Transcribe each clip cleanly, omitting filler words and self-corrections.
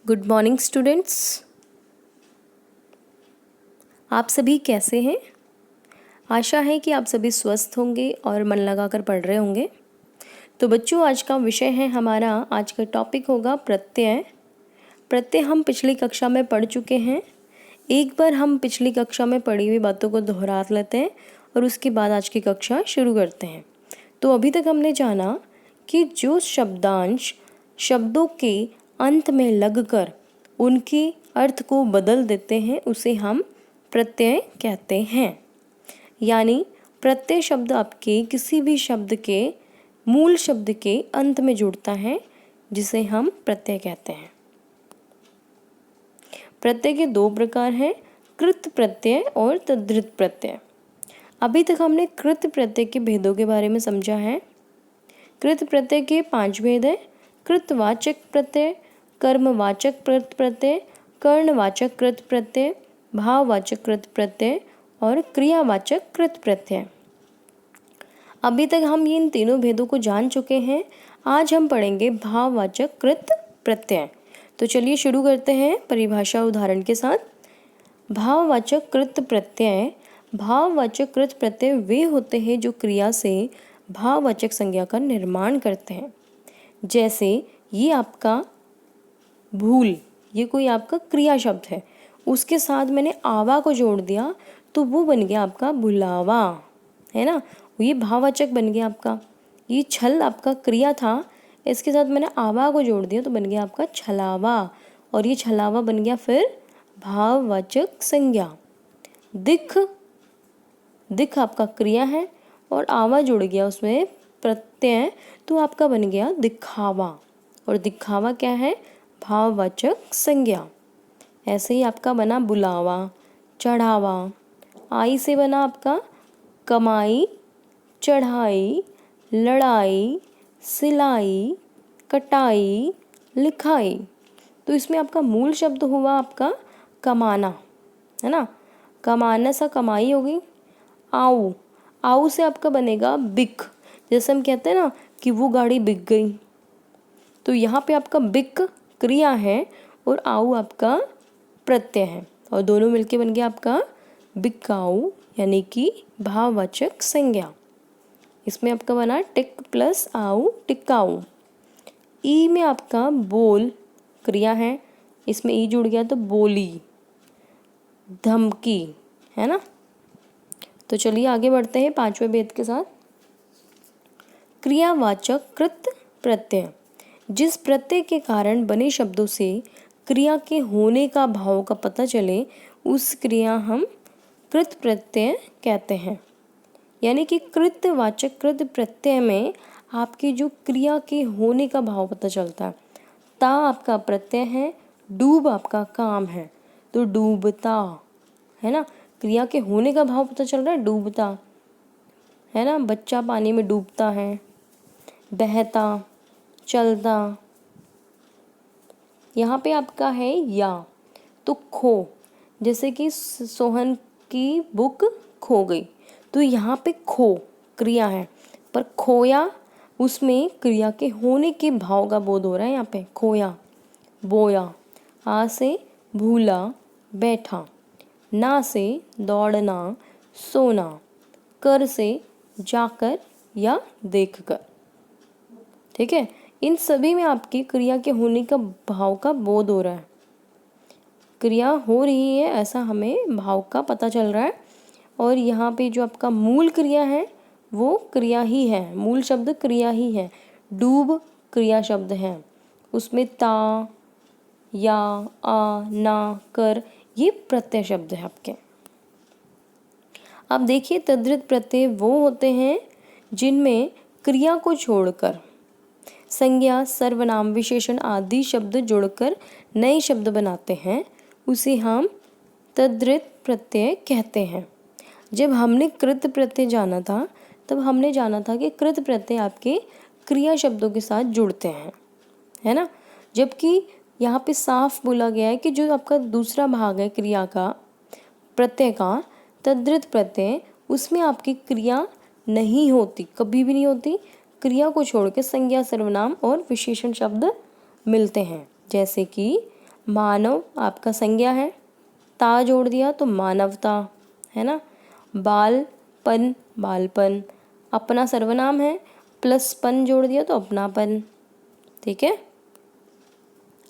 Good morning students. आप सभी कैसे हैं? आशा है कि आप सभी स्वस्थ होंगे और मन लगाकर पढ़ रहे होंगे। तो बच्चों, आज का विषय है हमारा, आज का टॉपिक होगा प्रत्यय। प्रत्यय हम पिछली कक्षा में पढ़ चुके हैं। एक बार हम पिछली कक्षा में पढ़ी हुई बातों को दोहरा लेते हैं और उसके बाद आज की कक्षा शुरू करते हैं। तो अभी तक हमने जाना कि जो शब्दांश शब्दों के अंत में लगकर उनके अर्थ को बदल देते हैं उसे हम प्रत्यय कहते हैं। यानी प्रत्यय शब्द आपके किसी भी शब्द के मूल शब्द के अंत में जुड़ता है, जिसे हम प्रत्यय कहते हैं। प्रत्यय के दो प्रकार हैं, कृत प्रत्यय और तद्धित प्रत्यय। अभी तक हमने कृत प्रत्यय के भेदों के बारे में समझा है। कृत प्रत्यय के 5 भेद हैं। कृतवाचक प्रत्यय, कर्मवाचक कृत प्रत्यय, कर्णवाचक कृत प्रत्यय, भाववाचक कृत प्रत्यय और क्रियावाचक कृत प्रत्यय। अभी तक हम इन तीनों भेदों को जान चुके हैं। आज हम पढ़ेंगे भाववाचक कृत प्रत्यय। तो चलिए शुरू करते हैं परिभाषा उदाहरण के साथ। भाववाचक कृत प्रत्यय। भाववाचक कृत प्रत्यय वे होते हैं जो क्रिया से भाववाचक संज्ञा का निर्माण करते हैं। जैसे ये आपका भूल, ये कोई आपका क्रिया शब्द है, उसके साथ मैंने आवा को जोड़ दिया तो वो बन गया आपका भुलावा, है ना। ये भाववाचक बन गया आपका। ये छल आपका क्रिया था, इसके साथ मैंने आवा को जोड़ दिया तो बन गया आपका छलावा, और ये छलावा बन गया फिर भाववाचक संज्ञा। दिख, दिख आपका क्रिया है और आवा जुड़ गया उसमें प्रत्यय, तो आपका बन गया दिखावा, और दिखावा क्या है? भाववाचक संज्ञा। ऐसे ही आपका बना बुलावा, चढ़ावा। आई से बना आपका कमाई, चढ़ाई, लड़ाई, सिलाई, कटाई, लिखाई। तो इसमें आपका मूल शब्द हुआ आपका कमाना, है ना। कमाना सा कमाई हो गई। आऊ, आऊ से आपका बनेगा बिक। जैसे हम कहते हैं ना कि वो गाड़ी बिक गई, तो यहाँ पे आपका बिक क्रिया है और आऊ आपका प्रत्यय है, और दोनों मिलके बन गया आपका बिकाऊ, यानी कि भाववाचक संज्ञा। इसमें आपका बना टिक प्लस आऊ, टिकाऊ। ई में आपका बोल क्रिया है, इसमें ई जुड़ गया तो बोली, धमकी, है ना। तो चलिए आगे बढ़ते हैं 5वें भेद के साथ। क्रियावाचक कृत प्रत्यय। जिस प्रत्यय के कारण बने शब्दों से क्रिया के होने का भाव का पता चले उस क्रिया हम कृत प्रत्यय कहते हैं। यानी कि कृतवाचक कृत प्रत्यय में आपकी जो क्रिया के होने का भाव पता चलता है। ता आपका प्रत्यय है, डूब आपका काम है, तो डूबता, है ना। क्रिया के होने का भाव पता चल रहा है, डूबता, है ना। बच्चा पानी में डूबता है, बहता, चलता। यहाँ पे आपका है या, तो खो, जैसे कि सोहन की बुक खो गई, तो यहाँ पे खो क्रिया है, पर खोया उसमें क्रिया के होने के भाव का बोध हो रहा है। यहाँ पे खोया, बोया। आ से भूला, बैठा। ना से दौड़ना, सोना। कर से जाकर या देखकर। ठीक है, इन सभी में आपकी क्रिया के होने का भाव का बोध हो रहा है। क्रिया हो रही है ऐसा हमें भाव का पता चल रहा है। और यहाँ पे जो आपका मूल क्रिया है वो क्रिया ही है, मूल शब्द क्रिया ही है। डूब क्रिया शब्द है, उसमें ता, या, आ, ना, कर ये प्रत्यय शब्द है आपके। अब देखिए तद्धित प्रत्यय वो होते हैं जिनमें क्रिया को छोड़कर संज्ञा, सर्वनाम, विशेषण आदि शब्द जोड़कर नए शब्द बनाते हैं, उसे हम तद्धित प्रत्यय कहते हैं। जब हमने कृत प्रत्यय जाना था तब हमने जाना था कि कृत प्रत्यय आपके क्रिया शब्दों के साथ जुड़ते हैं, है ना। जबकि यहाँ पे साफ बोला गया है कि जो आपका दूसरा भाग है क्रिया का, प्रत्यय का, तद्धित प्रत्यय, उसमें आपकी क्रिया नहीं होती, कभी भी नहीं होती। क्रिया को छोड़ के संज्ञा, सर्वनाम और विशेषण शब्द मिलते हैं। जैसे कि मानव आपका संज्ञा है, ता जोड़ दिया तो मानवता, है ना। बालपन, बालपन। अपना सर्वनाम है, प्लस पन जोड़ दिया तो अपनापन। ठीक है,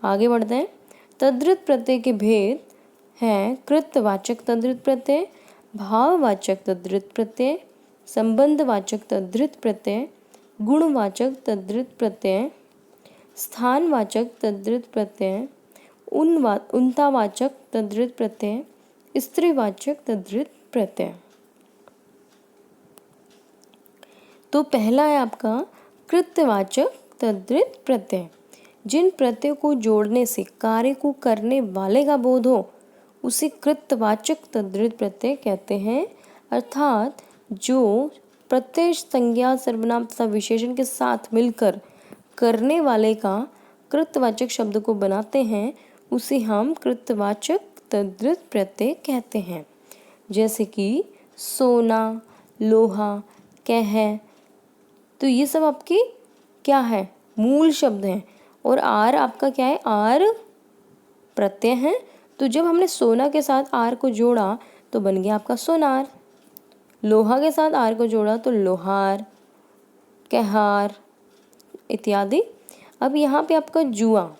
आगे बढ़ते हैं। तद्धित प्रत्यय के भेद हैं कृतवाचक तद्धित प्रत्यय, भाववाचक तद्धित प्रत्यय, संबंधवाचक तद्धित प्रत्यय, गुणवाचक तद्धित प्रत्यय, स्थानवाचक तद्धित प्रत्यय, उन्तावाचक तद्धित प्रत्यय, स्त्रीवाचक तद्धित प्रत्यय। तो पहला है आपका कृतवाचक तद्धित प्रत्यय। जिन प्रत्ययों को जोड़ने से कार्य को करने वाले का बोध हो उसे कृतवाचक तद्धित प्रत्यय कहते हैं। अर्थात जो प्रत्यय संज्ञा सर्वनाम तथा विशेषण के साथ मिलकर करने वाले का कृतवाचक शब्द को बनाते हैं उसे हम कृतवाचक तद्धित प्रत्यय कहते हैं। जैसे कि सोना, लोहा, कह, तो ये सब आपके क्या है, मूल शब्द हैं। और आर आपका क्या है, आर प्रत्यय है। तो जब हमने सोना के साथ आर को जोड़ा तो बन गया आपका सोनार। लोहा के साथ आर को जोड़ा तो लोहार, कहार इत्यादि। अब यहाँ पे आपका जुआ,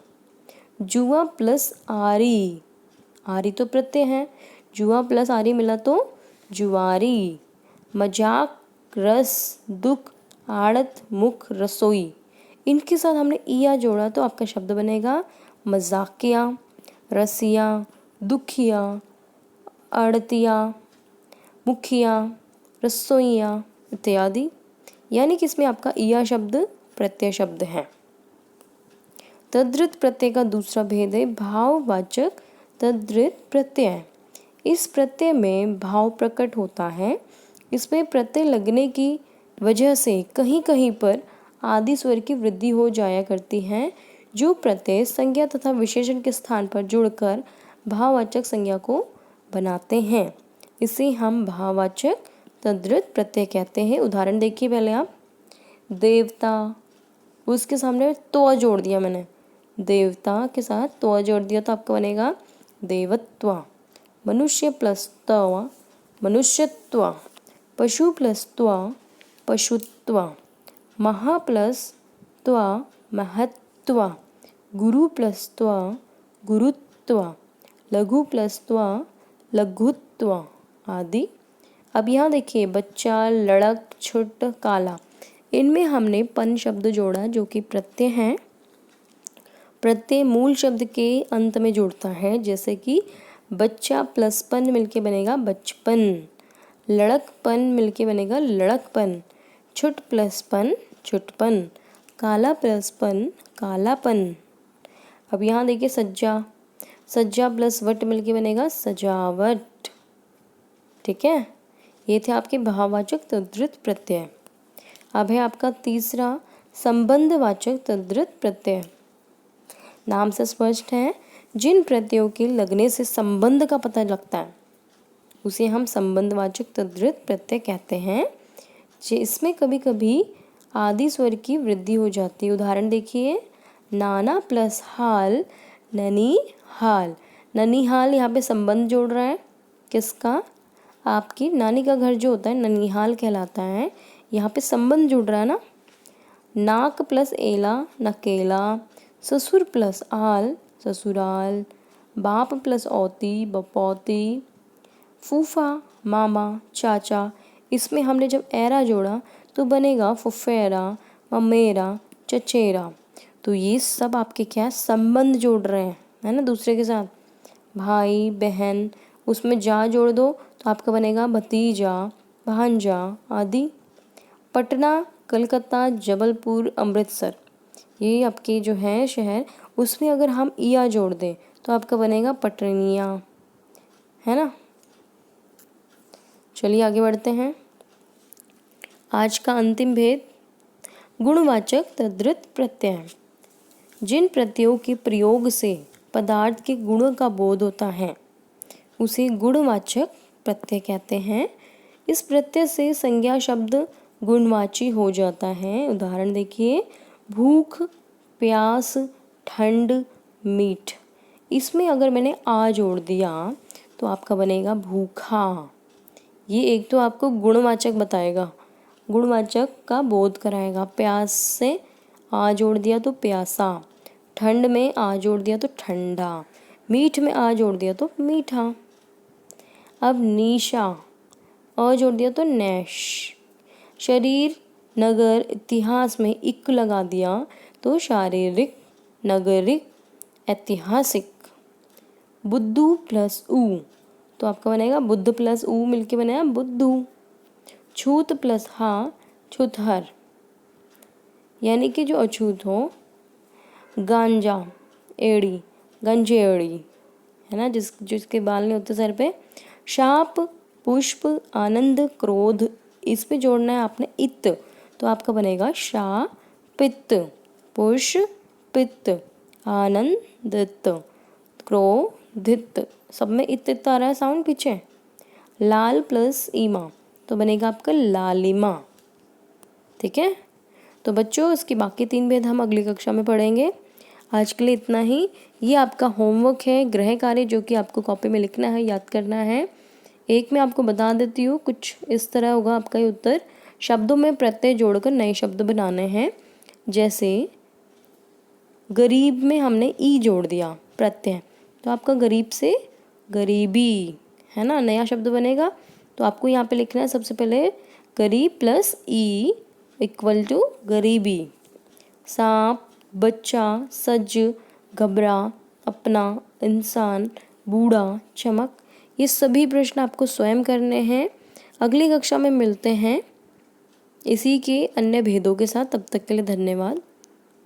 जुआ प्लस आरी, आरी तो प्रत्यय है, जुआ प्लस आरी मिला तो जुआरी। मजाक, रस, दुख, आड़त, मुख, रसोई, इनके साथ हमने इया जोड़ा तो आपका शब्द बनेगा मजाकिया, रसिया, दुखिया, आड़तिया, मुखिया, रसोइया इत्यादि। यानी कि इसमें आपका इया शब्द प्रत्यय शब्द है। तद्धित प्रत्यय का दूसरा भेद है भाववाचक तद्धित प्रत्यय। इस प्रत्यय में भाव प्रकट होता है। इसमें प्रत्यय लगने की वजह से कहीं कहीं पर आदि स्वर की वृद्धि हो जाया करती है। जो प्रत्यय संज्ञा तथा विशेषण के स्थान पर जुड़कर भाववाचक संज्ञा को बनाते हैं इसे हम भाववाचक तद्धित प्रत्यय कहते हैं। उदाहरण देखिए पहले आप, देवता, उसके सामने तो जोड़ दिया मैंने, देवता के साथ तो जोड़ दिया तो आपका बनेगा देवत्वा। मनुष्य प्लस त्वा, मनुष्यत्वा। पशु प्लस त्वा, पशुत्वा। महा प्लस त्वा, महत्त्वा। गुरु प्लस त्वा, गुरुत्वा। लघु प्लस त्वा, लघुत्वा आदि। अब यहाँ देखिए बच्चा, लड़क, छुट, काला, इनमें हमने पन शब्द जोड़ा जो कि प्रत्यय है। प्रत्यय मूल शब्द के अंत में जुड़ता है। जैसे कि बच्चा प्लस पन मिलके बनेगा बचपन, लड़कपन मिलके बनेगा लड़कपन, छुट प्लस पन छुटपन, काला प्लस पन कालापन। अब यहाँ देखिए सज्जा, सज्जा प्लस वट मिलके बनेगा सजावट। ठीक है, ये थे आपके भाववाचक तद्धित प्रत्यय। अब है आपका तीसरा संबंधवाचक तद्धित प्रत्यय। नाम से स्पष्ट है, जिन प्रत्ययों के लगने से संबंध का पता लगता है उसे हम संबंधवाचक तद्धित प्रत्यय कहते हैं। इसमें कभी कभी आदि स्वर की वृद्धि हो जाती है। उदाहरण देखिए, नाना प्लस हाल, ननी हाल। ननिहाल यहाँ पे संबंध जोड़ रहा है किसका, आपकी नानी का घर जो होता है ननिहाल कहलाता है। यहाँ पे संबंध जुड़ रहा है ना। नाक प्लस एला, नकेला। ससुर प्लस आल, ससुराल। बाप प्लस औती, बपौती। फूफा, मामा, चाचा, इसमें हमने जब एरा जोड़ा तो बनेगा फुफेरा, ममेरा, चचेरा। तो ये सब आपके क्या है, संबंध जोड़ रहे हैं, है ना, दूसरे के साथ। भाई बहन, उसमें जा जोड़ दो तो आपका बनेगा भतीजा, भांजा आदि। पटना, कलकत्ता, जबलपुर, अमृतसर, ये आपके जो है शहर, उसमें अगर हम इया जोड़ दें तो आपका बनेगा पटनिया, है ना। चलिए आगे बढ़ते हैं। आज का अंतिम भेद गुणवाचक तद्धित प्रत्यय। जिन प्रत्ययों के प्रयोग से पदार्थ के गुणों का बोध होता है उसे गुणवाचक प्रत्यय कहते हैं। इस प्रत्यय से संज्ञा शब्द गुणवाची हो जाता है। उदाहरण देखिए, भूख, प्यास, ठंड, मीठ, इसमें अगर मैंने आ जोड़ दिया तो आपका बनेगा भूखा। ये एक तो आपको गुणवाचक बताएगा, गुणवाचक का बोध कराएगा। प्यास से आ जोड़ दिया तो प्यासा, ठंड में आ जोड़ दिया तो ठंडा, मीठ में आ जोड़ दिया तो मीठा। अब निशा, अ जोड़ दिया तो नैश। शरीर, नगर, इतिहास में इक लगा दिया तो शारीरिक, नगरिक, ऐतिहासिक। बुद्धू प्लस ऊ तो आपका बनेगा बुद्ध प्लस ऊ मिलके बनेगा बुद्धू। छूत प्लस हा छुतहर, यानी कि जो अछूत हो। गांजा, एड़ी, गंजेड़ी, है ना, जिसके बाल नहीं होते सर पे। शाप, पुष्प, आनंद, क्रोध, इस पे जोड़ना है आपने इत तो आपका बनेगा शा पित्त। पुष पित्त, आनंदित, क्रोधित, सब में इत आ रहा है साउंड पीछे। लाल प्लस ईमा तो बनेगा आपका लालिमा। ठीक है, तो बच्चों इसकी बाकी 3 भेद हम अगली कक्षा में पढ़ेंगे। आज के लिए इतना ही। ये आपका होमवर्क है, गृह कार्य, जो कि आपको कॉपी में लिखना है, याद करना है। एक मैं आपको बता देती हूँ, कुछ इस तरह होगा आपका ये उत्तर। शब्दों में प्रत्यय जोड़कर नए शब्द बनाने हैं। जैसे गरीब में हमने ई जोड़ दिया प्रत्यय, तो आपका गरीब से गरीबी, है ना, नया शब्द बनेगा। तो आपको यहाँ पे लिखना है सबसे पहले गरीब प्लस ई इक्वल टू गरीबी। सांप, बच्चा, सज, घबरा, अपना, इंसान, बूढ़ा, चमक, ये सभी प्रश्न आपको स्वयं करने हैं। अगली कक्षा में मिलते हैं इसी के अन्य भेदों के साथ। तब तक के लिए धन्यवाद।